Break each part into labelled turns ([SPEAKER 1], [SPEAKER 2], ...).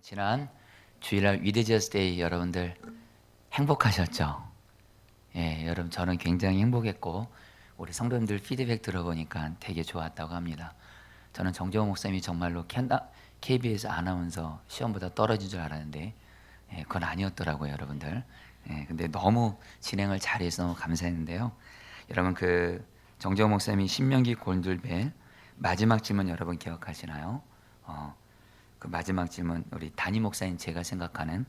[SPEAKER 1] 지난 주일날 위대지어스 데이 여러분들 행복하셨죠? 예, 여러분 저는 굉장히 행복했고 우리 성도님들 피드백 들어보니까 되게 좋았다고 합니다. 저는 정재호 목사님이 정말로 KBS 아나운서 시험보다 떨어진 줄 알았는데 그건 아니었더라고요, 여러분들. 근데 너무 진행을 잘해서 너무 감사했는데요. 여러분 그 정재호 목사님이 신명기 곤돌벨 마지막 질문 여러분 기억하시나요? 그 마지막 질문, 우리 담임 목사님 제가 생각하는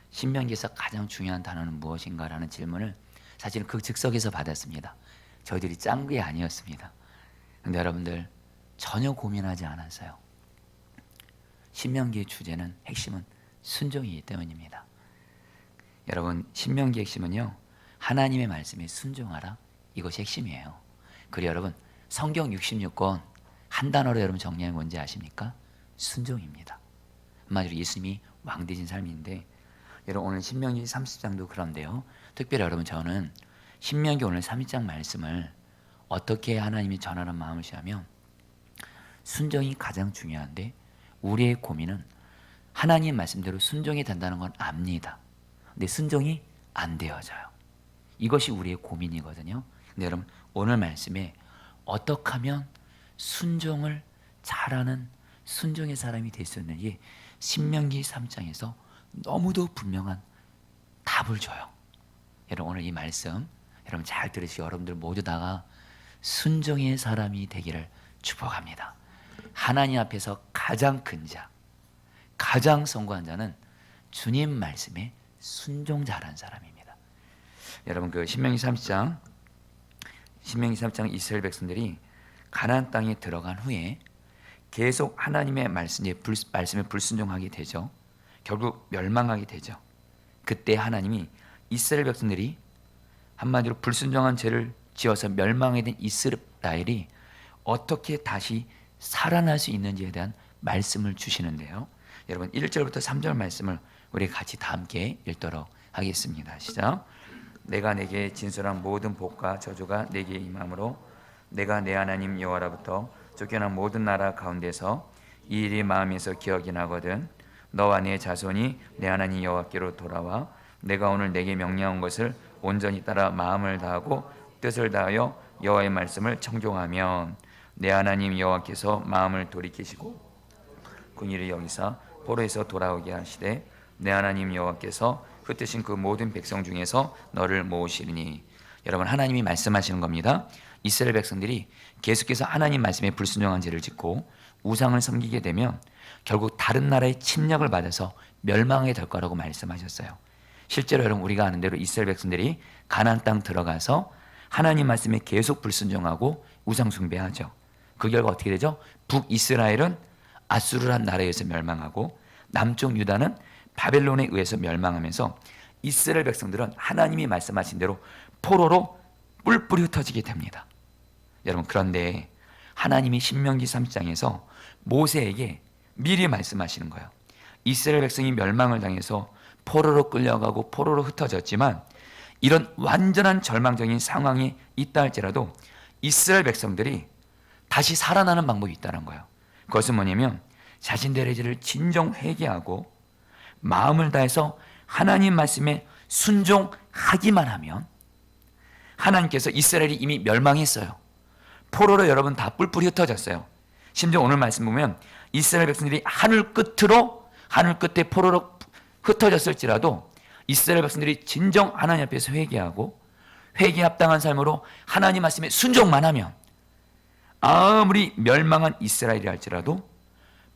[SPEAKER 1] 신명기에서 가장 중요한 단어는 무엇인가라는 질문을 사실 그 즉석에서 받았습니다. 저희들이 짠 게 아니었습니다. 근데 여러분들 전혀 고민하지 않았어요. 신명기의 주제는 핵심은 순종이기 때문입니다. 여러분 신명기의 핵심은요, 하나님의 말씀에 순종하라, 이것이 핵심이에요. 그리고 여러분 성경 66권 한 단어로 여러분 정리하면 뭔지 아십니까? 순종입니다. 한마디로 예수님이 왕 되신 삶인데, 여러분 오늘 신명기 30장도 그런데요, 특별히 여러분 저는 신명기 오늘 30장 말씀을 어떻게 하나님이 전하는 마음을 시하면 순종이 가장 중요한데 우리의 고민은 하나님 말씀대로 순종이 된다는 건 압니다. 근데 순종이 안 되어져요. 이것이 우리의 고민이거든요. 근데 여러분 오늘 말씀에 어떻게 하면 순종을 잘하는 순종의 사람이 될 수 있는지 신명기 3장에서 너무도 분명한 답을 줘요. 여러분 오늘 이 말씀 여러분 잘 들으시고 여러분들 모두 다가 순종의 사람이 되기를 축복합니다. 하나님 앞에서 가장 큰 자, 가장 성공한 자는 주님 말씀에 순종 잘한 사람입니다. 여러분 그 신명기 3장 이스라엘 백성들이 가나안 땅에 들어간 후에 계속 하나님의 말씀에 불순종하게 되죠. 결국 멸망하게 되죠. 그때 하나님이 이스라엘 백성들이 한마디로 불순종한 죄를 지어서 멸망하게 된 이스라엘이 어떻게 다시 살아날 수 있는지에 대한 말씀을 주시는데요. 여러분 1절부터 3절 말씀을 우리 같이 다 함께 읽도록 하겠습니다. 시작. 내가 내게 진술한 모든 복과 저주가 내게 임함으로 내가 내 하나님 여호와로부터 쫓겨난 모든 나라 가운데서 이 일이 마음에서 기억이 나거든 너와 네 자손이 내 하나님 여호와께로 돌아와 내가 오늘 내게 명령한 것을 온전히 따라 마음을 다하고 뜻을 다하여 여호와의 말씀을 청종하면 내 하나님 여호와께서 마음을 돌이키시고 궁일을 여기사 포로에서 돌아오게 하시되 내 하나님 여호와께서 흩으신 그 모든 백성 중에서 너를 모으시리니. 여러분 하나님이 말씀하시는 겁니다. 이스라엘 백성들이 계속해서 하나님 말씀에 불순종한 죄를 짓고 우상을 섬기게 되면 결국 다른 나라의 침략을 받아서 멸망하게 될 거라고 말씀하셨어요. 실제로 여러분 우리가 아는 대로 이스라엘 백성들이 가나안 땅 들어가서 하나님 말씀에 계속 불순종하고 우상 숭배하죠. 그 결과 어떻게 되죠? 북이스라엘은 아수르란 나라에 의해서 멸망하고 남쪽 유다는 바벨론에 의해서 멸망하면서 이스라엘 백성들은 하나님이 말씀하신 대로 포로로 뿔뿔이 흩어지게 됩니다. 여러분 그런데 하나님이 신명기 30장에서 모세에게 미리 말씀하시는 거예요. 이스라엘 백성이 멸망을 당해서 포로로 끌려가고 포로로 흩어졌지만 이런 완전한 절망적인 상황이 있다 할지라도 이스라엘 백성들이 다시 살아나는 방법이 있다는 거예요. 그것은 뭐냐면 자신들의 죄를 진정 회개하고 마음을 다해서 하나님 말씀에 순종하기만 하면 하나님께서 이스라엘이 이미 멸망했어요. 포로로 여러분 다 뿔뿔이 흩어졌어요. 심지어 오늘 말씀 보면 이스라엘 백성들이 하늘 끝에 포로로 흩어졌을지라도 이스라엘 백성들이 진정 하나님 앞에서 회개하고 회개 합당한 삶으로 하나님 말씀에 순종만 하면 아무리 멸망한 이스라엘이 할지라도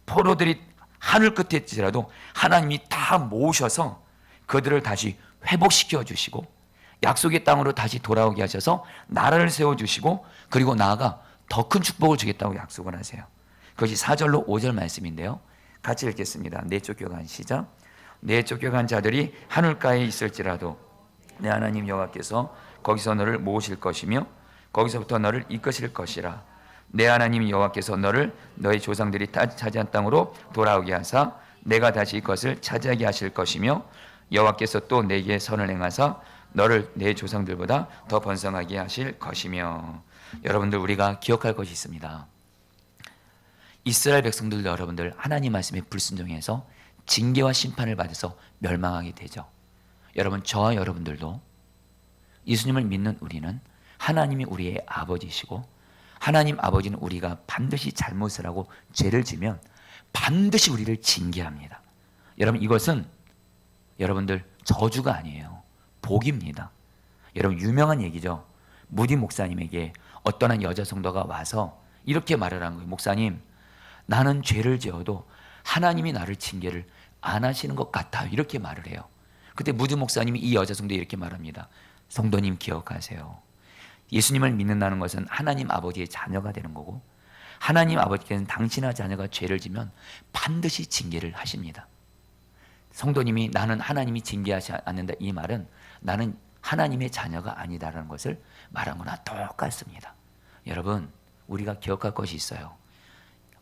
[SPEAKER 1] 포로들이 하늘 끝에 있지라도 하나님이 다 모으셔서 그들을 다시 회복시켜 주시고 약속의 땅으로 다시 돌아오게 하셔서 나라를 세워주시고 그리고 나아가 더 큰 축복을 주겠다고 약속을 하세요. 그것이 4절로 5절 말씀인데요. 같이 읽겠습니다. 내 쫓겨간 시작. 내 쫓겨간 자들이 하늘가에 있을지라도 내 하나님 여호와께서 거기서 너를 모으실 것이며 거기서부터 너를 이끄실 것이라. 내 하나님 여호와께서 너를 너의 조상들이 차지한 땅으로 돌아오게 하사 내가 다시 이것을 차지하게 하실 것이며 여호와께서 또 내게 선을 행하사 너를 내 조상들보다 더 번성하게 하실 것이며. 여러분들 우리가 기억할 것이 있습니다. 이스라엘 백성들 여러분들 하나님 말씀에 불순종해서 징계와 심판을 받아서 멸망하게 되죠. 여러분, 저와 여러분들도 예수님을 믿는 우리는 하나님이 우리의 아버지시고 하나님 아버지는 우리가 반드시 잘못을 하고 죄를 지면 반드시 우리를 징계합니다. 여러분, 이것은 여러분들 저주가 아니에요. 복입니다. 여러분, 유명한 얘기죠. 무디 목사님에게 어떤 한 여자 성도가 와서 이렇게 말을 한 거예요. 목사님, 나는 죄를 지어도 하나님이 나를 징계를 안 하시는 것 같아요. 이렇게 말을 해요. 그때 무디 목사님이 이 여자 성도에 이렇게 말합니다. 성도님, 기억하세요. 예수님을 믿는다는 것은 하나님 아버지의 자녀가 되는 거고, 하나님 아버지께서는 당신의 자녀가 죄를 지면 반드시 징계를 하십니다. 성도님이 나는 하나님이 징계하지 않는다, 이 말은 나는 하나님의 자녀가 아니다라는 것을 말한 거나 똑같습니다. 여러분, 우리가 기억할 것이 있어요.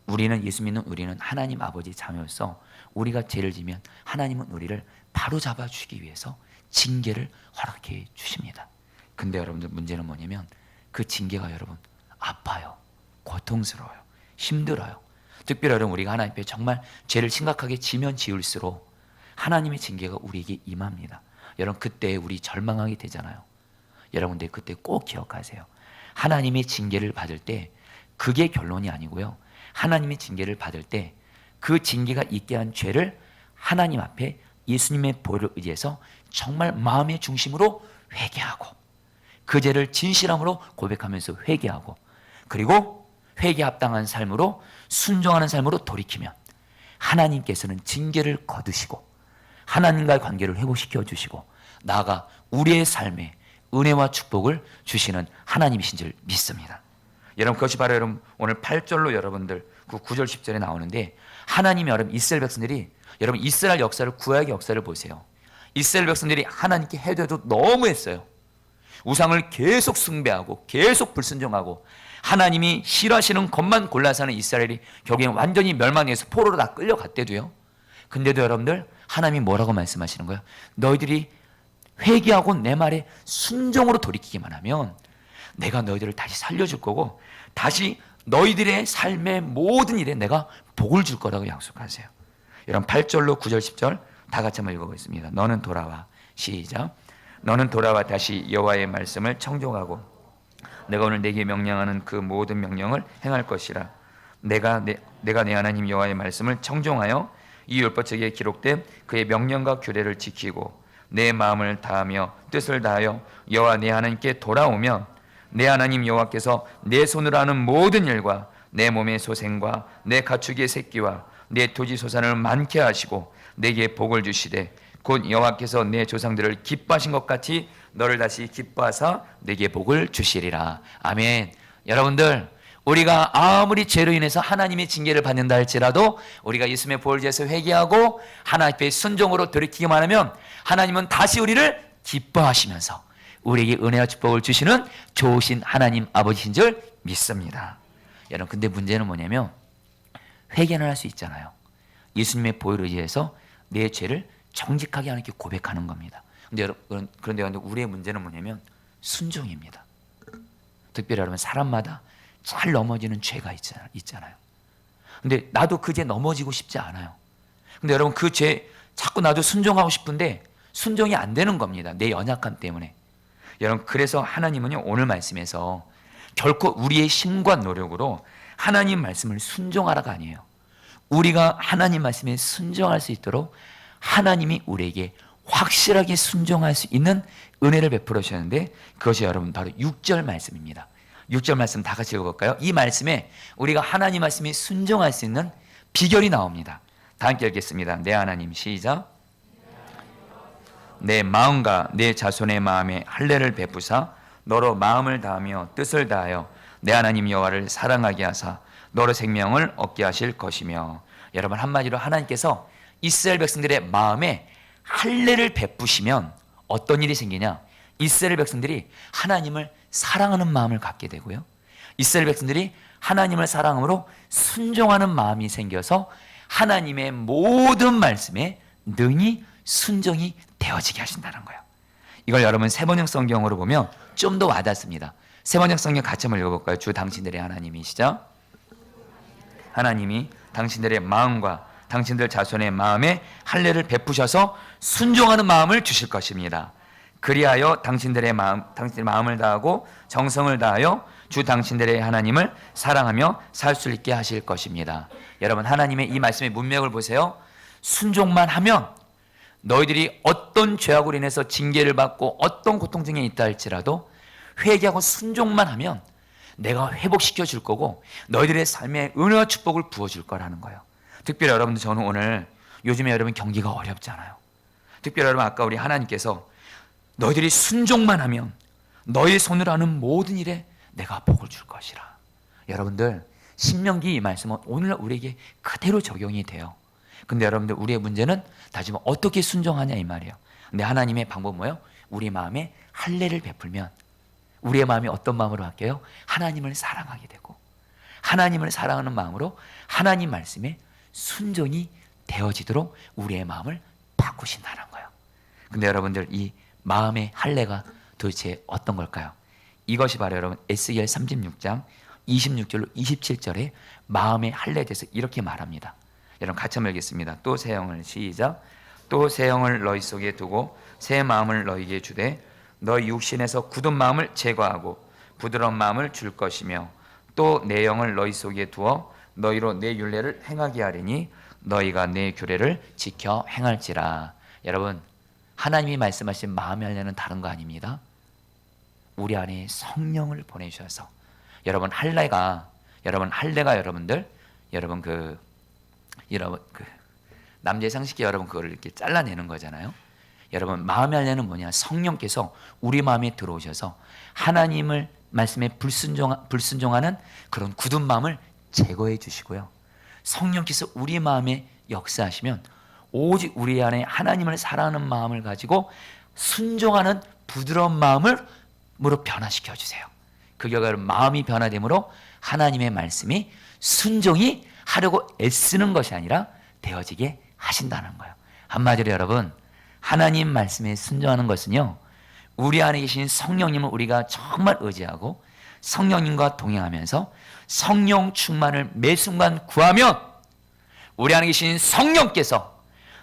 [SPEAKER 1] 우리는, 예수 믿는 우리는 하나님 아버지 자녀로서 우리가 죄를 지면 하나님은 우리를 바로 잡아주기 위해서 징계를 허락해 주십니다. 근데 여러분들, 문제는 뭐냐면 그 징계가 여러분 아파요, 고통스러워요, 힘들어요. 특별히 여러분, 우리가 하나님 앞에 정말 죄를 심각하게 지면 지을수록 하나님의 징계가 우리에게 임합니다. 여러분, 그때 우리 절망하게 되잖아요. 여러분들, 그때 꼭 기억하세요. 하나님의 징계를 받을 때 그게 결론이 아니고요, 하나님의 징계를 받을 때 그 징계가 있게 한 죄를 하나님 앞에 예수님의 보혈을 의지해서 정말 마음의 중심으로 회개하고, 그 죄를 진실함으로 고백하면서 회개하고, 그리고 회개 합당한 삶으로 순종하는 삶으로 돌이키면 하나님께서는 징계를 거두시고 하나님과의 관계를 회복시켜 주시고 나아가 우리의 삶에 은혜와 축복을 주시는 하나님이신 줄 믿습니다. 여러분, 그것이 바로 여러분 오늘 8절로 여러분들 그 9절 10절에 나오는데, 하나님이 여러분 이스라엘 백성들이, 여러분 이스라엘 역사를, 구약의 역사를 보세요. 이스라엘 백성들이 하나님께 해도 너무했어요. 우상을 계속 숭배하고 계속 불순종하고 하나님이 싫어하시는 것만 골라 사는 이스라엘이 결국엔 완전히 멸망해서 포로로 다 끌려갔대도요. 근데도 여러분들, 하나님이 뭐라고 말씀하시는 거예요? 너희들이 회개하고 내 말에 순종으로 돌이키기만 하면 내가 너희들을 다시 살려줄 거고 다시 너희들의 삶의 모든 일에 내가 복을 줄 거라고 약속하세요. 여러분, 8절로 9절 10절 다 같이 한번 읽어보겠습니다. 너는 돌아와. 시작. 너는 돌아와 다시 여호와의 말씀을 청종하고 내가 오늘 내게 명령하는 그 모든 명령을 행할 것이라. 내가 내 하나님 여호와의 말씀을 청종하여 이 율법책에 기록된 그의 명령과 규례를 지키고 내 마음을 다하며 뜻을 다하여 여호와 내 하나님께 돌아오면 내 하나님 여호와께서 내 손으로 하는 모든 일과 내 몸의 소생과 내 가축의 새끼와 내 토지 소산을 많게 하시고 내게 복을 주시되 곧 여호와께서 내 조상들을 기뻐하신 것 같이 너를 다시 기뻐하사 내게 복을 주시리라. 아멘. 여러분들, 우리가 아무리 죄로 인해서 하나님의 징계를 받는다 할지라도 우리가 예수님의 보혈을 위해서 회개하고 하나님 앞에 순종으로 돌이키기만 하면 하나님은 다시 우리를 기뻐하시면서 우리에게 은혜와 축복을 주시는 좋으신 하나님 아버지신 줄 믿습니다. 여러분, 근데 문제는 뭐냐면 회개는 할 수 있잖아요. 예수님의 보혈을 의지해서 내 죄를 정직하게 하나님께 고백하는 겁니다. 그런데 우리의 문제는 뭐냐면 순종입니다. 특별히 여러분, 사람마다 잘 넘어지는 죄가 있잖아요. 근데 나도 그 죄 넘어지고 싶지 않아요. 근데 여러분, 그 죄 자꾸 나도 순종하고 싶은데 순종이 안 되는 겁니다. 내 연약함 때문에. 여러분, 그래서 하나님은요, 오늘 말씀에서 결코 우리의 힘과 노력으로 하나님 말씀을 순종하라가 아니에요. 우리가 하나님 말씀에 순종할 수 있도록 하나님이 우리에게 확실하게 순종할 수 있는 은혜를 베풀어 주셨는데, 그것이 여러분 바로 6절 말씀입니다. 6절 말씀 다 같이 읽어볼까요? 이 말씀에 우리가 하나님 말씀에 순종할 수 있는 비결이 나옵니다. 다 함께 읽겠습니다. 내 하나님, 시작. 내 마음과 내 자손의 마음에 할례를 베푸사 너로 마음을 다하며 뜻을 다하여 내 하나님 여호와를 사랑하게 하사 너로 생명을 얻게 하실 것이며. 여러분, 한마디로 하나님께서 이스라엘 백성들의 마음에 할례를 베푸시면 어떤 일이 생기냐? 이스라엘 백성들이 하나님을 사랑하는 마음을 갖게 되고요, 이스라엘 백성들이 하나님을 사랑함으로 순종하는 마음이 생겨서 하나님의 모든 말씀에 능히 순종이 되어지게 하신다는 거예요. 이걸 여러분 세번역 성경으로 보면 좀 더 와닿습니다. 세번역 성경 같이 한번 읽어볼까요? 주 당신들의 하나님이시죠? 하나님이 당신들의 마음과 당신들 자손의 마음에 할례를 베푸셔서 순종하는 마음을 주실 것입니다. 그리하여 당신들의 마음을 다하고 정성을 다하여 주 당신들의 하나님을 사랑하며 살 수 있게 하실 것입니다. 여러분, 하나님의 이 말씀의 문맥을 보세요. 순종만 하면 너희들이 어떤 죄악으로 인해서 징계를 받고 어떤 고통 중에 있다 할지라도 회개하고 순종만 하면 내가 회복시켜 줄 거고 너희들의 삶에 은혜와 축복을 부어줄 거라는 거예요. 특별히 여러분들, 저는 오늘 요즘에 여러분 경기가 어렵잖아요. 특별히 여러분, 아까 우리 하나님께서 너희들이 순종만 하면 너희 손으로 하는 모든 일에 내가 복을 줄 것이라. 여러분들, 신명기 이 말씀은 오늘 우리에게 그대로 적용이 돼요. 근데 여러분들, 우리의 문제는 다시 어떻게 순종하냐 이 말이에요. 근데 하나님의 방법은 뭐예요? 우리 마음에 할례를 베풀면 우리의 마음이 어떤 마음으로 바뀌어요? 하나님을 사랑하게 되고 하나님을 사랑하는 마음으로 하나님 말씀에 순종이 되어지도록 우리의 마음을 바꾸신다는 거예요. 근데 여러분들, 이 마음의 할례가 도대체 어떤 걸까요? 이것이 바로 여러분 에스겔 36장 26절로 27절에 마음의 할례에 대해서 이렇게 말합니다. 여러분 같이 한번 읽겠습니다. 또 새 영을 시작. 또 새 영을 너희 속에 두고 새 마음을 너희에게 주되 너희 육신에서 굳은 마음을 제거하고 부드러운 마음을 줄 것이며 또 내 영을 너희 속에 두어 너희로 내 율례를 행하게 하리니 너희가 내 규례를 지켜 행할지라. 여러분, 하나님이 말씀하신 마음의 할례는 다른 거 아닙니다. 우리 안에 성령을 보내주셔서 여러분 할례가 여러분들 여러분 남자의 상식이 여러분 그거를 이렇게 잘라내는 거잖아요. 여러분, 마음의 할례는 뭐냐? 성령께서 우리 마음에 들어오셔서 하나님을 말씀에 불순종하는 그런 굳은 마음을 제거해 주시고요. 성령께서 우리 마음에 역사하시면 오직 우리 안에 하나님을 사랑하는 마음을 가지고 순종하는 부드러운 마음으로 변화시켜 주세요. 그 결과로 마음이 변화되므로 하나님의 말씀이 순종이 하려고 애쓰는 것이 아니라 되어지게 하신다는 거예요. 한마디로 여러분, 하나님 말씀에 순종하는 것은요, 우리 안에 계신 성령님을 우리가 정말 의지하고 성령님과 동행하면서 성령 충만을 매 순간 구하면 우리 안에 계신 성령께서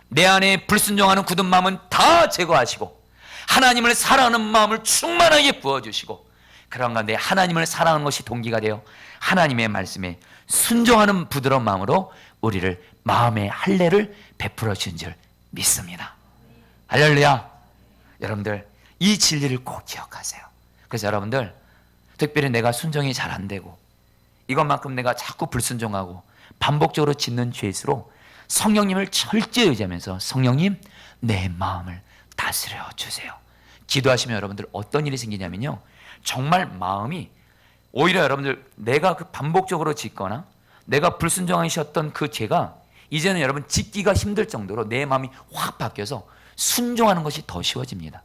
[SPEAKER 1] 내 안에 불순종하는 굳은 마음은 다 제거하시고 하나님을 사랑하는 마음을 충만하게 부어주시고 그런 가운데 하나님을 사랑하는 것이 동기가 되어 하나님의 말씀에 순종하는 부드러운 마음으로 우리를 마음의 할례를 베풀어 주신 줄 믿습니다. 할렐루야. 여러분들, 이 진리를 꼭 기억하세요. 그래서 여러분들, 특별히 내가 순종이 잘 안 되고 이것만큼 내가 자꾸 불순종하고 반복적으로 짓는 죄일수록 성령님을 철저히 의지하면서 성령님, 내 마음을 다스려 주세요. 기도하시면 여러분들 어떤 일이 생기냐면요, 정말 마음이 오히려 여러분들 내가 그 반복적으로 짓거나 내가 불순종하셨던 그 죄가 이제는 여러분 짓기가 힘들 정도로 내 마음이 확 바뀌어서 순종하는 것이 더 쉬워집니다.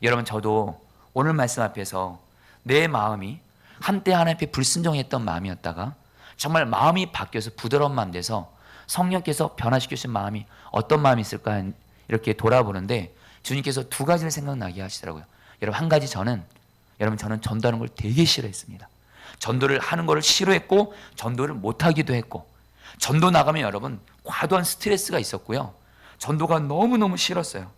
[SPEAKER 1] 여러분, 저도 오늘 말씀 앞에서 내 마음이 한때 하나님 앞에 불순종했던 마음이었다가 정말 마음이 바뀌어서 부드러운 마음 돼서 성령께서 변화시켜 주신 마음이 어떤 마음이 있을까 이렇게 돌아보는데 주님께서 두 가지를 생각나게 하시더라고요. 여러분, 한 가지, 저는 전도하는 걸 되게 싫어했습니다. 전도를 하는 걸 싫어했고 전도를 못하기도 했고 전도 나가면 여러분 과도한 스트레스가 있었고요. 전도가 너무너무 싫었어요.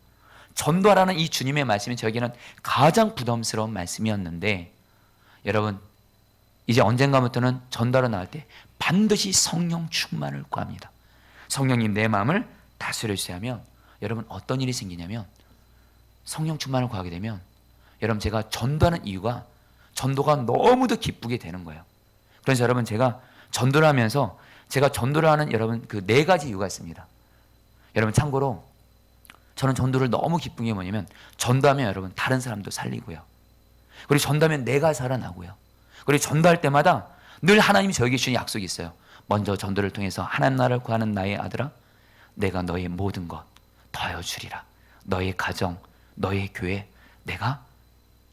[SPEAKER 1] 전도하라는 이 주님의 말씀이 저에게는 가장 부담스러운 말씀이었는데 여러분, 이제 언젠가부터는 전도하러 나갈 때 반드시 성령 충만을 구합니다. 성령님, 내 마음을 다스려 주세요 하면 여러분 어떤 일이 생기냐면 성령 충만을 구하게 되면 여러분 제가 전도하는 이유가 전도가 너무도 기쁘게 되는 거예요. 그래서 여러분 제가 전도를 하면서 제가 전도를 하는 여러분 그 네 가지 이유가 있습니다. 여러분 참고로 저는 전도를 너무 기쁜 게 뭐냐면 전도하면 여러분 다른 사람도 살리고요. 그리고 전도하면 내가 살아나고요. 그리고 전도할 때마다 늘 하나님이 저에게 주신 약속이 있어요. 먼저 전도를 통해서 하나님 나라를 구하는 나의 아들아, 내가 너의 모든 것 더하여 주리라. 너의 가정, 너의 교회 내가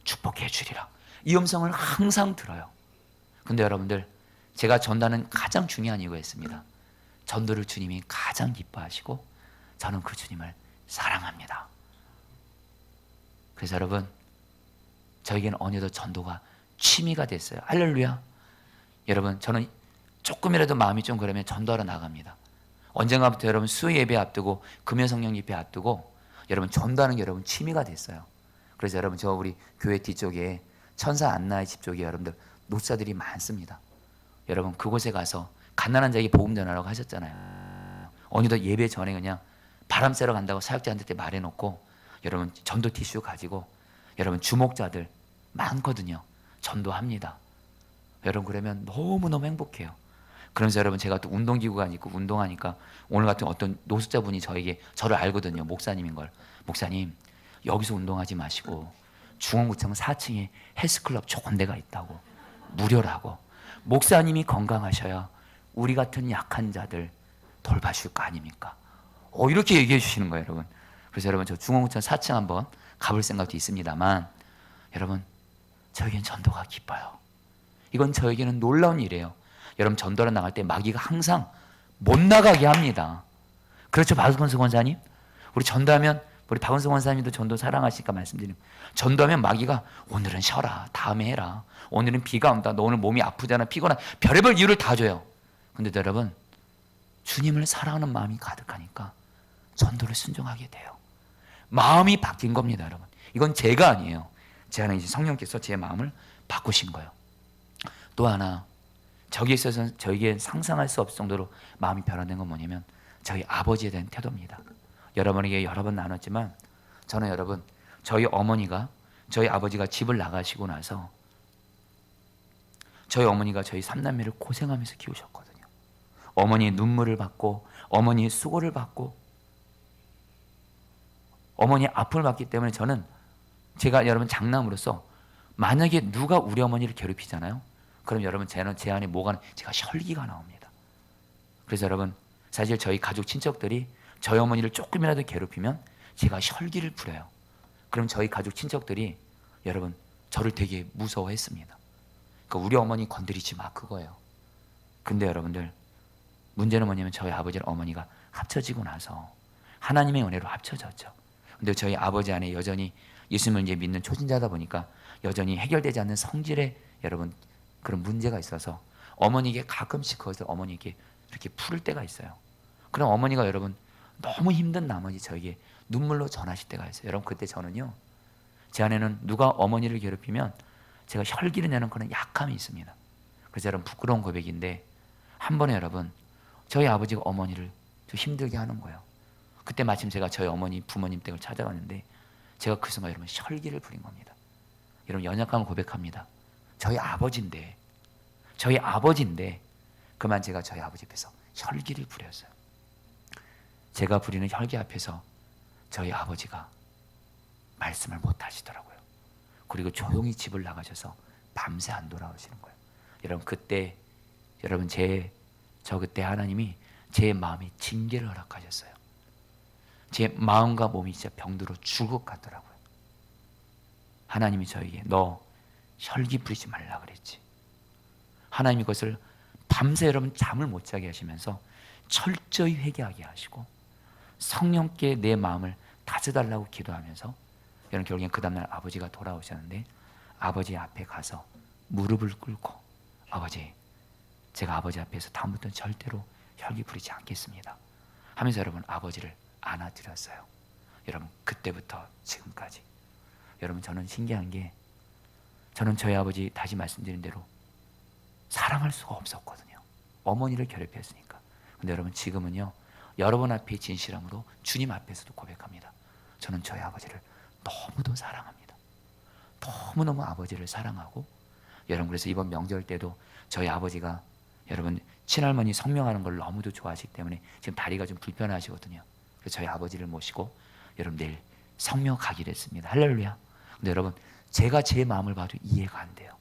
[SPEAKER 1] 축복해 주리라. 이 음성을 항상 들어요. 근데 여러분들, 제가 전도하는 가장 중요한 이유가 있습니다. 전도를 주님이 가장 기뻐하시고 저는 그 주님을 사랑합니다. 그래서 여러분, 저에게는 어느덧 전도가 취미가 됐어요. 할렐루야. 여러분, 저는 조금이라도 마음이 좀 그러면 전도하러 나갑니다. 언젠가부터 여러분 수요 예배 앞두고 금요 성령 집회 앞두고 여러분 전도하는 게 여러분 취미가 됐어요. 그래서 여러분 저 우리 교회 뒤쪽에 천사 안나의 집 쪽에 여러분들 노사들이 많습니다. 여러분 그곳에 가서 가난한 자에게 복음 전하라고 하셨잖아요. 어느덧 예배 전에 그냥 바람 쐬러 간다고 사역자한테 말해놓고 여러분 전도 티슈 가지고 여러분 주목자들 많거든요. 전도합니다. 여러분 그러면 너무너무 행복해요. 그러면서 여러분 제가 또 운동기구가 있고 운동하니까 오늘 같은 어떤 노숙자분이 저를 알거든요. 목사님인 걸. 목사님 여기서 운동하지 마시고 중원구청 4층에 헬스클럽 좋은 데가 있다고 무료라고. 목사님이 건강하셔야 우리 같은 약한 자들 돌봐줄 거 아닙니까? 이렇게 얘기해 주시는 거예요, 여러분. 그래서 여러분 저 중원구청 4층 한번 가볼 생각도 있습니다만 여러분 저에겐 전도가 기뻐요. 이건 저에게는 놀라운 일이에요. 여러분 전도를 나갈 때 마귀가 항상 못 나가게 합니다. 그렇죠, 박은성 원사님? 우리 전도하면 우리 박은성 원사님도 전도 사랑하시니까 말씀드리면 전도하면 마귀가 오늘은 쉬어라, 다음에 해라, 오늘은 비가 온다, 너 오늘 몸이 아프잖아, 피곤하, 별의별 이유를 다 줘요. 근데 여러분 주님을 사랑하는 마음이 가득하니까 전도를 순종하게 돼요. 마음이 바뀐 겁니다, 여러분. 이건 제가 아니에요. 제 안에 이제 성령께서 제 마음을 바꾸신 거예요. 또 하나 저기에 있어서 저에게 상상할 수 없을 정도로 마음이 변화된 건 뭐냐면 저희 아버지에 대한 태도입니다. 여러분에게 여러 번 나눴지만 저는 여러분 저희 어머니가 저희 아버지가 집을 나가시고 나서 저희 어머니가 저희 삼남매를 고생하면서 키우셨거든요. 어머니의 눈물을 받고 어머니의 수고를 받고 어머니의 아픔을 받기 때문에 저는 제가 여러분 장남으로서 만약에 누가 우리 어머니를 괴롭히잖아요. 그럼 여러분 제 안에 뭐가 제가 혈기가 나옵니다. 그래서 여러분 사실 저희 가족 친척들이 저희 어머니를 조금이라도 괴롭히면 제가 혈기를 부려요. 그럼 저희 가족 친척들이 여러분 저를 되게 무서워했습니다. 그러니까 우리 어머니 건드리지 마 그거예요. 근데 여러분들 문제는 뭐냐면 저희 아버지랑 어머니가 합쳐지고 나서 하나님의 은혜로 합쳐졌죠. 근데 저희 아버지 안에 여전히 예수님을 이제 믿는 초신자다 보니까 여전히 해결되지 않는 성질의 여러분 그런 문제가 있어서 어머니에게 가끔씩 그것을 어머니에게 이렇게 풀을 때가 있어요. 그럼 어머니가 여러분 너무 힘든 나머지 저에게 눈물로 전하실 때가 있어요. 여러분 그때 저는요 제 안에는 누가 어머니를 괴롭히면 제가 혈기를 내는 그런 약함이 있습니다. 그래서 여러분 부끄러운 고백인데 한 번에 여러분 저희 아버지가 어머니를 좀 힘들게 하는 거예요. 그때 마침 제가 저희 어머니 부모님 댁을 찾아갔는데 제가 그 순간 여러분 혈기를 부린 겁니다. 여러분 연약함을 고백합니다. 저희 아버지인데 그만 제가 저희 아버지 앞에서 혈기를 부렸어요. 제가 부리는 혈기 앞에서 저희 아버지가 말씀을 못 하시더라고요. 그리고 조용히 집을 나가셔서 밤새 안 돌아오시는 거예요. 여러분 그때 여러분 저 그때 하나님이 제 마음에 징계를 허락하셨어요. 제 마음과 몸이 진짜 병들어 죽을 것 같더라고요. 하나님이 저에게 너 혈기 부리지 말라 그랬지. 하나님이 그것을 밤새 여러분 잠을 못 자게 하시면서 철저히 회개하게 하시고 성령께 내 마음을 다스달라고 기도하면서 여러분 결국엔 그 다음날 아버지가 돌아오셨는데 아버지 앞에 가서 무릎을 꿇고 아버지 제가 아버지 앞에서 다음부터는 절대로 혈기 부리지 않겠습니다 하면서 여러분 아버지를 안아드렸어요. 여러분 그때부터 지금까지 여러분 저는 신기한 게 저는 저희 아버지 다시 말씀드린 대로 사랑할 수가 없었거든요. 어머니를 괴롭혔으니까. 근데 여러분 지금은요 여러분 앞에 진실함으로 주님 앞에서도 고백합니다. 저는 저희 아버지를 너무도 사랑합니다. 너무너무 아버지를 사랑하고 여러분 그래서 이번 명절 때도 저희 아버지가 여러분 친할머니 성명하는 걸 너무도 좋아하시기 때문에 지금 다리가 좀 불편하시거든요. 그래서 저희 아버지를 모시고 여러분 내일 성명 가기로 했습니다. 할렐루야. 근데 여러분 제가 제 마음을 봐도 이해가 안 돼요.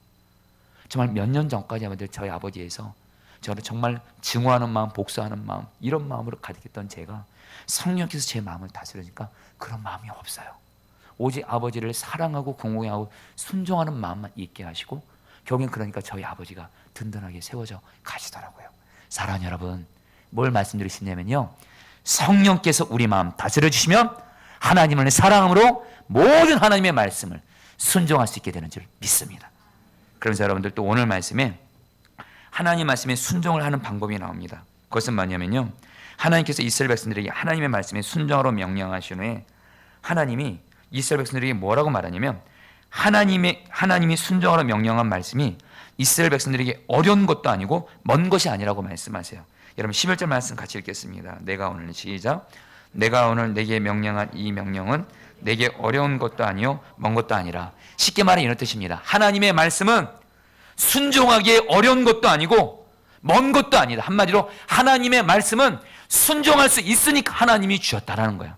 [SPEAKER 1] 정말 몇 년 전까지 하면 저희 아버지에서 저는 정말 증오하는 마음, 복수하는 마음 이런 마음으로 가득했던 제가 성령께서 제 마음을 다스려니까 그런 마음이 없어요. 오직 아버지를 사랑하고 공경하고 순종하는 마음만 있게 하시고 결국엔 그러니까 저희 아버지가 든든하게 세워져 가시더라고요. 사랑하는 여러분 뭘 말씀드리시냐면요 성령께서 우리 마음 다스려 주시면 하나님을 사랑함으로 모든 하나님의 말씀을 순종할 수 있게 되는 줄 믿습니다. 그러면서 여러분들 또 오늘 말씀에 하나님 말씀에 순종을 하는 방법이 나옵니다. 그것은 뭐냐면요 하나님께서 이스라엘 백성들에게 하나님의 말씀에 순종하러 명령하신 후에 하나님이 이스라엘 백성들에게 뭐라고 말하냐면 하나님이 순종하러 명령한 말씀이 이스라엘 백성들에게 어려운 것도 아니고 먼 것이 아니라고 말씀하세요. 여러분 11절 말씀 같이 읽겠습니다. 내가 오늘 시작. 내가 오늘 내게 명령한 이 명령은 내게 어려운 것도 아니요 먼 것도 아니라. 쉽게 말해 이런 뜻입니다. 하나님의 말씀은 순종하기에 어려운 것도 아니고 먼 것도 아니다. 한마디로 하나님의 말씀은 순종할 수 있으니까 하나님이 주셨다라는 거예요.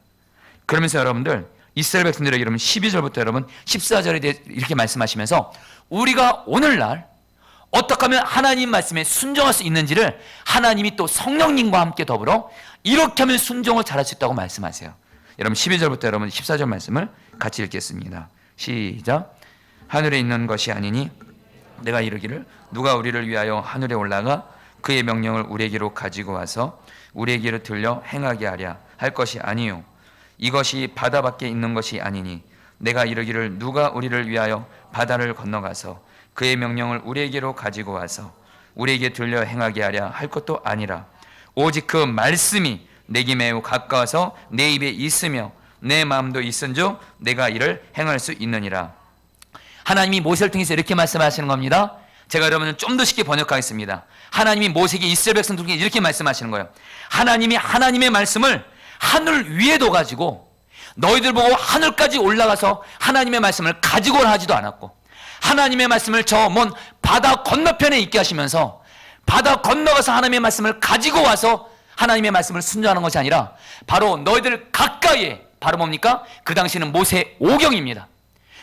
[SPEAKER 1] 그러면서 여러분들 이스라엘 백성들에게 여러분 12절부터 여러분 14절에 대해 이렇게 말씀하시면서 우리가 오늘날 어떻게 하면 하나님 말씀에 순종할 수 있는지를 하나님이 또 성령님과 함께 더불어 이렇게 하면 순종을 잘할 수 있다고 말씀하세요. 여러분 12절부터 여러분 14절 말씀을 같이 읽겠습니다. 시작. 하늘에 있는 것이 아니니 내가 이르기를 누가 우리를 위하여 하늘에 올라가 그의 명령을 우리에게로 가지고 와서 우리에게로 들려 행하게 하랴 할 것이 아니요 이것이 바다 밖에 있는 것이 아니니 내가 이르기를 누가 우리를 위하여 바다를 건너가서 그의 명령을 우리에게로 가지고 와서 우리에게 들려 행하게 하랴 할 것도 아니라 오직 그 말씀이 내게 매우 가까워서 내 입에 있으며 내 마음도 있은즉 내가 이를 행할 수 있느니라. 하나님이 모세를 통해서 이렇게 말씀하시는 겁니다. 제가 여러분은 좀 더 쉽게 번역하겠습니다. 하나님이 모세에게 이스라엘 백성들에게 이렇게 말씀하시는 거예요. 하나님이 하나님의 말씀을 하늘 위에 둬가지고 너희들 보고 하늘까지 올라가서 하나님의 말씀을 가지고 하지도 않았고 하나님의 말씀을 저 먼 바다 건너편에 있게 하시면서 바다 건너가서 하나님의 말씀을 가지고 와서 하나님의 말씀을 순종하는 것이 아니라 바로 너희들 가까이에 바로 뭡니까? 그 당시는 모세 오경입니다.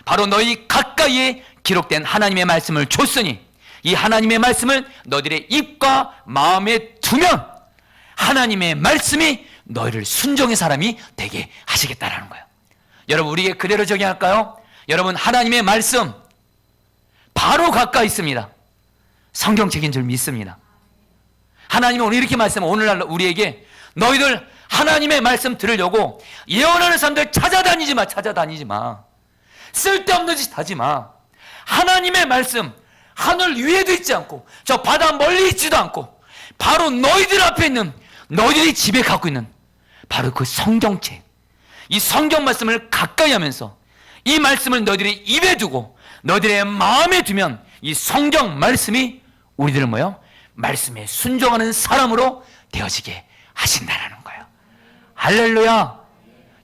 [SPEAKER 1] 바로 너희 가까이에 기록된 하나님의 말씀을 줬으니 이 하나님의 말씀을 너희들의 입과 마음에 두면 하나님의 말씀이 너희를 순종의 사람이 되게 하시겠다라는 거예요. 여러분 우리에게 그대로 적용할까요? 여러분 하나님의 말씀 바로 가까이 있습니다. 성경책인 줄 믿습니다. 하나님은 오늘 이렇게 말씀하면 오늘날 우리에게 너희들 하나님의 말씀 들으려고 예언하는 사람들 찾아다니지 마. 쓸데없는 짓 하지 마. 하나님의 말씀 하늘 위에도 있지 않고 저 바다 멀리 있지도 않고 바로 너희들 앞에 있는 너희들이 집에 갖고 있는 바로 그 성경책 이 성경 말씀을 가까이 하면서 이 말씀을 너희들의 입에 두고 너희들의 마음에 두면 이 성경 말씀이 우리들을 뭐요? 말씀에 순종하는 사람으로 되어지게 하신다라는 거예요. 할렐루야.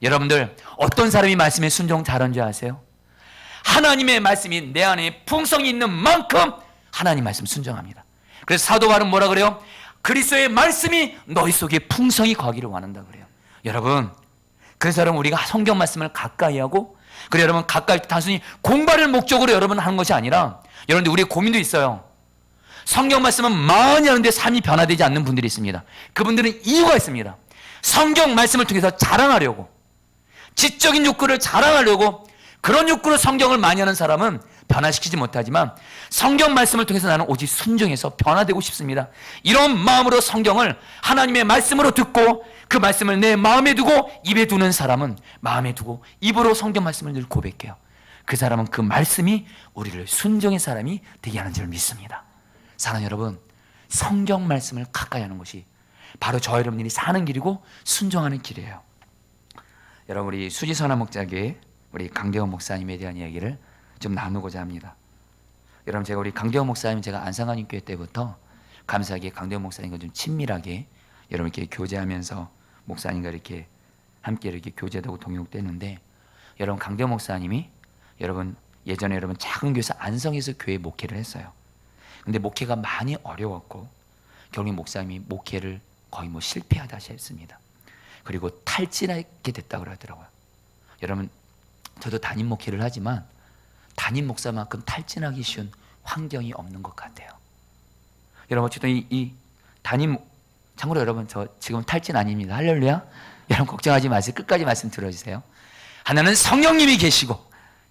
[SPEAKER 1] 여러분들 어떤 사람이 말씀에 순종 잘하는 줄 아세요? 하나님의 말씀이 내 안에 풍성이 있는 만큼 하나님 말씀 순종합니다. 그래서 사도 바울은 뭐라 그래요? 그리스도의 말씀이 너희 속에 풍성히 거하기를 원한다 그래요. 여러분 그래서 여러분 우리가 성경 말씀을 가까이 하고 그래 여러분 가까이 단순히 공부를 목적으로 여러분 하는 것이 아니라 여러분들 우리의 고민도 있어요. 성경 말씀은 많이 하는데 삶이 변화되지 않는 분들이 있습니다. 그분들은 이유가 있습니다. 성경 말씀을 통해서 자랑하려고 지적인 욕구를 자랑하려고 그런 욕구로 성경을 많이 하는 사람은 변화시키지 못하지만 성경 말씀을 통해서 나는 오직 순종해서 변화되고 싶습니다. 이런 마음으로 성경을 하나님의 말씀으로 듣고 그 말씀을 내 마음에 두고 입에 두는 사람은 마음에 두고 입으로 성경 말씀을 늘 고백해요. 그 사람은 그 말씀이 우리를 순종의 사람이 되게 하는 줄 믿습니다. 사랑하는 여러분 성경 말씀을 가까이 하는 것이 바로 저 여러분들이 사는 길이고 순종하는 길이에요. 여러분 우리 수지선한 목자교회 우리 강대원 목사님에 대한 이야기를 좀 나누고자 합니다. 여러분 제가 우리 강대원 목사님 제가 안상한인교회 때부터 감사하게 강대원 목사님과 좀 친밀하게 여러분 이렇게 교제하면서 목사님과 이렇게 함께 이렇게 교제되고 동역도 했는데 여러분 강대원 목사님이 여러분 예전에 여러분 작은 교회에서 안성에서 교회 목회를 했어요. 근데 목회가 많이 어려웠고 결국 목사님이 목회를 거의 뭐 실패하다시 했습니다. 그리고 탈진하게 됐다고 하더라고요. 여러분 저도 담임 목회를 하지만 담임 목사만큼 탈진하기 쉬운 환경이 없는 것 같아요. 여러분 어쨌든 이 담임 참고로 여러분 저 지금 탈진 아닙니다. 할렐루야. 여러분 걱정하지 마세요. 끝까지 말씀 들어주세요. 하나는 성령님이 계시고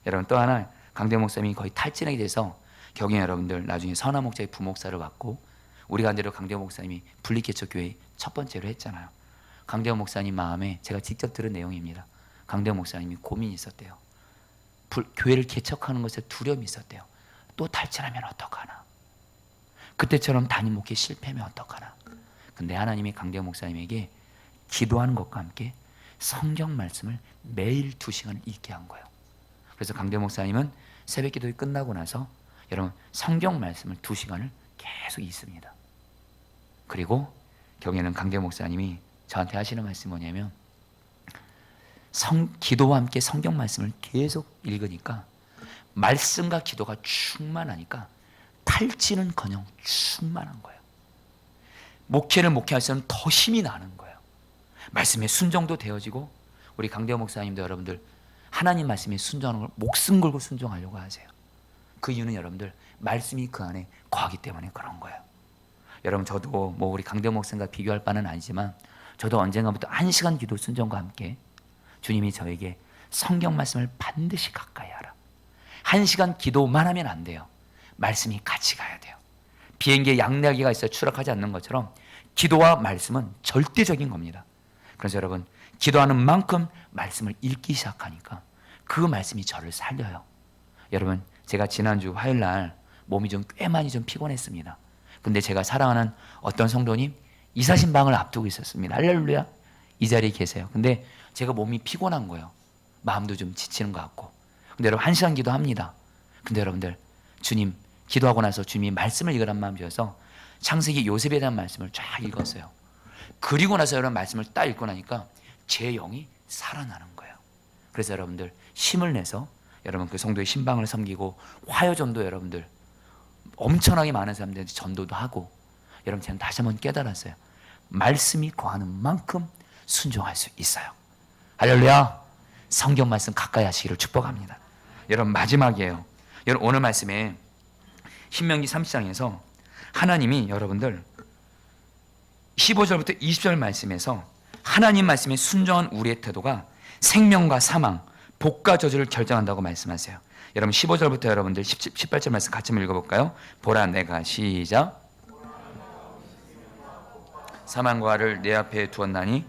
[SPEAKER 1] 여러분 또 하나 강대 목사님이 거의 탈진하게 돼서 경영 여러분들 나중에 선한 목자의 부목사를 받고 우리가 한 대로 강대호 목사님이 분리개척 교회 첫 번째로 했잖아요. 강대호 목사님 마음에 제가 직접 들은 내용입니다. 강대호 목사님이 고민이 있었대요. 교회를 개척하는 것에 두려움이 있었대요. 또 탈진하면 어떡하나. 그때처럼 담임 목회 실패하면 어떡하나. 근데 하나님이 강대호 목사님에게 기도하는 것과 함께 성경 말씀을 매일 2시간을 읽게 한 거예요. 그래서 강대 목사님은 새벽 기도가 끝나고 나서 여러분 성경 말씀을 2시간을 계속 읽습니다. 그리고 경에는 강대 목사님이 저한테 하시는 말씀이 뭐냐면 기도와 함께 성경 말씀을 계속 읽으니까 말씀과 기도가 충만하니까 탈지는커녕 충만한 거예요. 목회를 목회할수록 더 힘이 나는 거예요. 말씀에 순종도 되어지고, 우리 강대호 목사님도 여러분들 하나님 말씀에 순종하는 걸 목숨 걸고 순종하려고 하세요. 그 이유는 여러분들 말씀이 그 안에 거하기 때문에 그런 거예요. 여러분 저도 뭐 우리 강대호 목사님과 비교할 바는 아니지만 저도 언젠가부터 1시간 기도 순종과 함께 주님이 저에게 성경 말씀을 반드시 가까이 하라. 1시간 기도만 하면 안 돼요. 말씀이 같이 가야 돼요. 비행기에 양날개가 있어 추락하지 않는 것처럼 기도와 말씀은 절대적인 겁니다. 그래서 여러분 기도하는 만큼 말씀을 읽기 시작하니까 그 말씀이 저를 살려요. 여러분 제가 지난주 화요일날 몸이 꽤 많이 피곤했습니다. 근데 제가 사랑하는 어떤 성도님 이사신방을 앞두고 있었습니다. 할렐루야. 이 자리에 계세요. 근데 제가 몸이 피곤한 거예요. 마음도 좀 지치는 것 같고. 근데 여러분 1시간 기도합니다. 근데 여러분들 주님 기도하고 나서 주님이 말씀을 읽으란 마음 주셔서 창세기 요셉에 대한 말씀을 쫙 읽었어요. 그리고 나서 여러분 말씀을 딱 읽고 나니까 제 영이 살아나는 거예요. 그래서 여러분들 힘을 내서 여러분 그 성도의 신방을 섬기고 화요전도 여러분들 엄청나게 많은 사람들한테 전도도 하고, 여러분 저는 다시 한번 깨달았어요. 말씀이 거하는 만큼 순종할 수 있어요. 할렐루야. 성경 말씀 가까이 하시기를 축복합니다. 여러분 마지막이에요. 여러분 오늘 말씀에 신명기 30장에서 하나님이 여러분들 15절부터 20절 말씀에서 하나님 말씀에 순종한 우리의 태도가 생명과 사망, 복과 저주를 결정한다고 말씀하세요. 여러분 15절부터 여러분들 18절 말씀 같이 한번 읽어볼까요? 보라 내가 시작. 사망과 화를 내 앞에 두었나니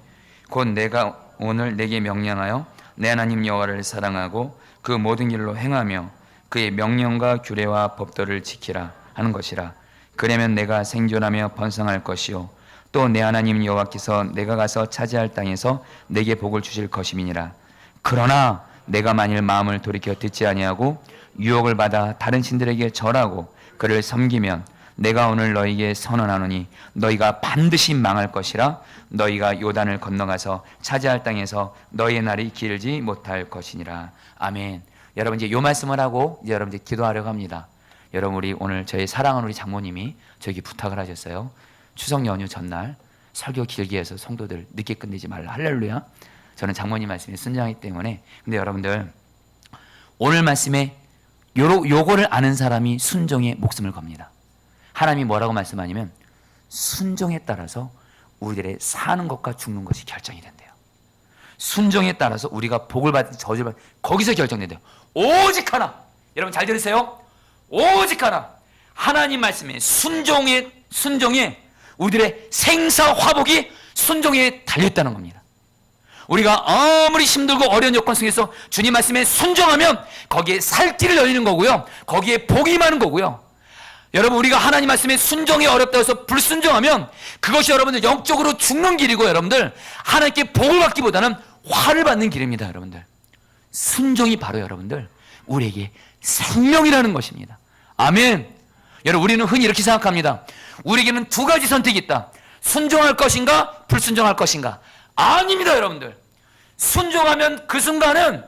[SPEAKER 1] 곧 내가 오늘 내게 명령하여 내 하나님 여호와를 사랑하고 그 모든 길로 행하며 그의 명령과 규례와 법도를 지키라 하는 것이라. 그러면 내가 생존하며 번성할 것이요 또 내 하나님 여호와께서 내가 가서 차지할 땅에서 내게 복을 주실 것임이니라. 그러나 내가 만일 마음을 돌이켜 듣지 아니하고 유혹을 받아 다른 신들에게 절하고 그를 섬기면 내가 오늘 너희에게 선언하노니 너희가 반드시 망할 것이라. 너희가 요단을 건너가서 차지할 땅에서 너희의 날이 길지 못할 것이니라. 아멘. 여러분 이제 요 말씀을 하고 이제 여러분 이제 기도하려고 합니다. 여러분 우리 오늘 저희 사랑하는 우리 장모님이 저에게 부탁을 하셨어요. 추석 연휴 전날 설교 길게 해서 성도들 늦게 끝내지 말라. 할렐루야. 저는 장모님 말씀에 순종하기 때문에. 근데 여러분들 오늘 말씀에 요거를 아는 사람이 순종에 목숨을 겁니다. 하나님이 뭐라고 말씀하냐면 순종에 따라서 우리들의 사는 것과 죽는 것이 결정이 된대요. 순종에 따라서 우리가 복을 받을지 저주를 받을지 거기서 결정된대요. 오직 하나. 여러분 잘 들으세요. 오직 하나. 하나님 말씀에 순종에 우리들의 생사 화복이 순종에 달려있다는 겁니다. 우리가 아무리 힘들고 어려운 여건 속에서 주님 말씀에 순종하면 거기에 살 길을 열리는 거고요. 거기에 복이 많은 거고요. 여러분 우리가 하나님 말씀에 순종이 어렵다고 해서 불순종하면 그것이 여러분들 영적으로 죽는 길이고, 여러분들 하나님께 복을 받기보다는 화를 받는 길입니다. 여러분들 순종이 바로 여러분들 우리에게 생명이라는 것입니다. 아멘. 여러분 우리는 흔히 이렇게 생각합니다. 우리에게는 두 가지 선택이 있다. 순종할 것인가 불순종할 것인가. 아닙니다. 여러분들 순종하면 그 순간은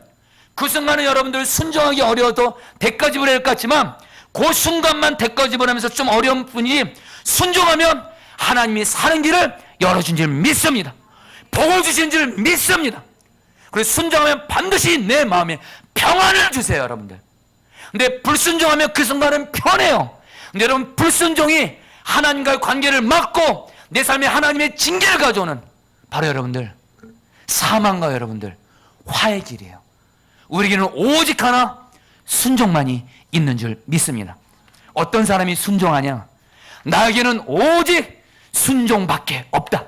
[SPEAKER 1] 여러분들 순종하기 어려워도 대가 지불해야 할 것 같지만 그 순간만 대가 지불하면서 좀 어려운 분이 순종하면 하나님이 사는 길을 열어준 줄 믿습니다. 복을 주신 줄 믿습니다. 그래서 순종하면 반드시 내 마음에 평안을 주세요. 여러분들 근데 불순종하면 그 순간은 편해요. 근데 여러분 불순종이 하나님과의 관계를 막고 내 삶에 하나님의 징계를 가져오는 바로 여러분들 사망과 여러분들 화의 길이에요. 우리에게는 오직 하나 순종만이 있는 줄 믿습니다. 어떤 사람이 순종하냐? 나에게는 오직 순종밖에 없다.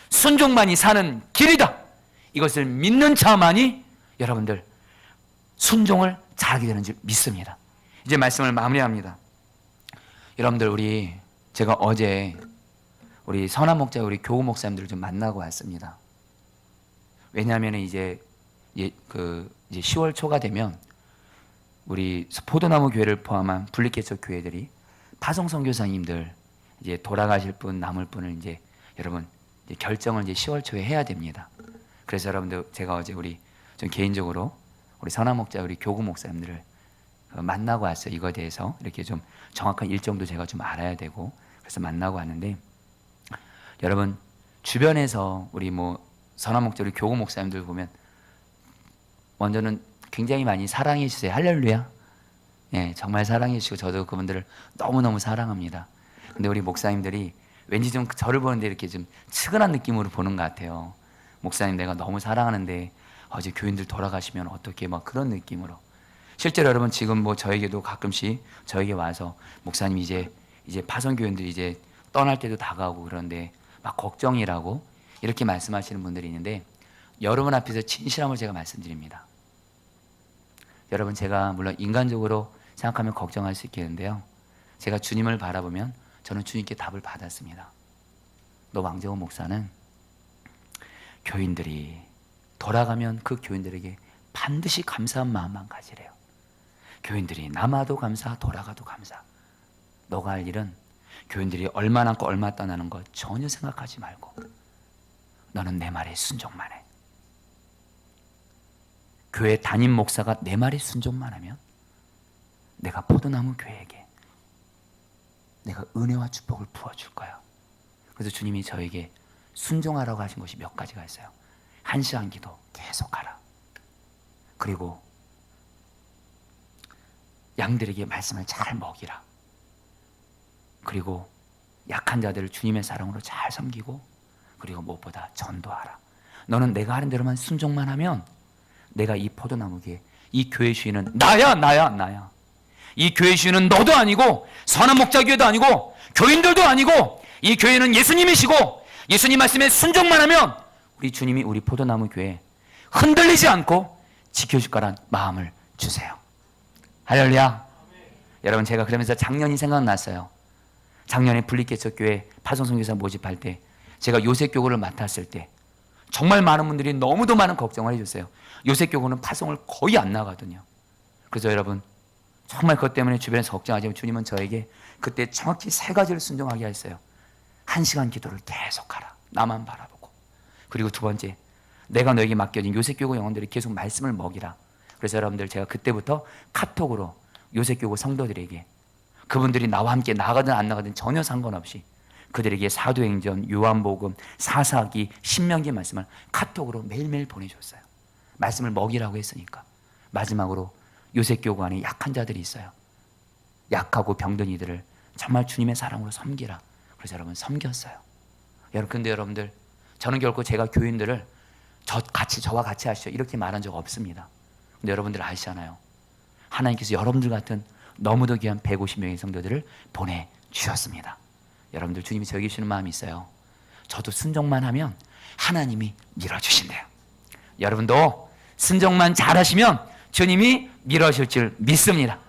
[SPEAKER 1] 순종만이 사는 길이다. 이것을 믿는 자만이 여러분들 순종을 잘하게 되는 줄 믿습니다. 이제 말씀을 마무리합니다. 여러분들 제가 어제 우리 선한 목자 우리 교우 목사님들을 좀 만나고 왔습니다. 왜냐하면 이제 10월 초가 되면 우리 포도나무 교회를 포함한 분리개척 교회들이 파송 선교사님들 이제 돌아가실 분 남을 분을 이제 여러분 이제 결정을 이제 10월 초에 해야 됩니다. 그래서 여러분들 제가 어제 좀 개인적으로 우리 선한 목자 우리 교구 목사님들을 만나고 왔어요. 이거에 대해서 이렇게 좀 정확한 일정도 제가 좀 알아야 되고 그래서 만나고 왔는데 여러분 주변에서 우리 선한 목자 우리 교구 목사님들 보면 먼저는 굉장히 많이 사랑해 주세요. 할렐루야. 예, 정말 사랑해 주시고 저도 그분들을 너무너무 사랑합니다. 근데 우리 목사님들이 왠지 좀 저를 보는데 이렇게 좀 측은한 느낌으로 보는 것 같아요. 목사님 내가 너무 사랑하는데 어제 교인들 돌아가시면 어떻게 막 그런 느낌으로. 실제로 여러분 지금 저에게도 가끔씩 저에게 와서 목사님 이제 파송 교인들이 이제 떠날 때도 다가오고 그런데 막 걱정이라고 이렇게 말씀하시는 분들이 있는데 여러분 앞에서 진실함을 제가 말씀드립니다. 여러분 제가 물론 인간적으로 생각하면 걱정할 수 있겠는데요. 제가 주님을 바라보면 저는 주님께 답을 받았습니다. 너 왕정호 목사는 교인들이 돌아가면 그 교인들에게 반드시 감사한 마음만 가지래요. 교인들이 남아도 감사, 돌아가도 감사. 너가 할 일은 교인들이 얼마 남고 얼마 떠나는 거 전혀 생각하지 말고 너는 내 말에 순종만 해. 교회 담임 목사가 내 말에 순종만 하면 내가 포도나무 교회에게 내가 은혜와 축복을 부어줄 거야. 그래서 주님이 저에게 순종하라고 하신 것이 몇 가지가 있어요. 1시간 기도 계속하라. 그리고 양들에게 말씀을 잘 먹이라. 그리고 약한 자들을 주님의 사랑으로 잘 섬기고 그리고 무엇보다 전도하라. 너는 내가 하는 대로만 순종만 하면 내가 이 포도나무에 이 교회 주인은 나야. 이 교회 주인은 너도 아니고 선한 목자교회도 아니고 교인들도 아니고 이 교회는 예수님이시고 예수님 말씀에 순종만 하면 우리 주님이 우리 포도나무 교회 흔들리지 않고 지켜줄 거란 마음을 주세요. 할렐루야. 여러분 제가 그러면서 작년이 생각났어요. 작년에 분리개척교회 파송선교사 모집할 때 제가 요셉교구를 맡았을 때 정말 많은 분들이 너무도 많은 걱정을 해줬어요. 요셉교구는 파송을 거의 안 나가거든요. 그래서 여러분 정말 그것 때문에 주변에서 걱정하지만 주님은 저에게 그때 정확히 3가지를 순종하게 하셨어요. 1시간 기도를 계속하라. 나만 바라보고. 그리고 2번째, 내가 너에게 맡겨진 요셉교구 영혼들이 계속 말씀을 먹이라. 그래서 여러분들 제가 그때부터 카톡으로 요셉교구 성도들에게 그분들이 나와 함께 나가든 안 나가든 전혀 상관없이 그들에게 사도행전, 요한복음, 사사기, 신명기 말씀을 카톡으로 매일매일 보내줬어요. 말씀을 먹이라고 했으니까. 마지막으로 요셉교구 안에 약한 자들이 있어요. 약하고 병든 이들을 정말 주님의 사랑으로 섬기라. 그래서 여러분 섬겼어요. 근데 여러분들 저는 결코 제가 교인들을 저와 같이 하시죠 이렇게 말한 적 없습니다. 근데 여러분들 아시잖아요. 하나님께서 여러분들 같은 너무도 귀한 150명의 성도들을 보내주셨습니다. 여러분들 주님이 저에게 주시는 마음이 있어요. 저도 순종만 하면 하나님이 밀어주신대요. 여러분도 순종만 잘하시면 주님이 밀어주실 줄 믿습니다.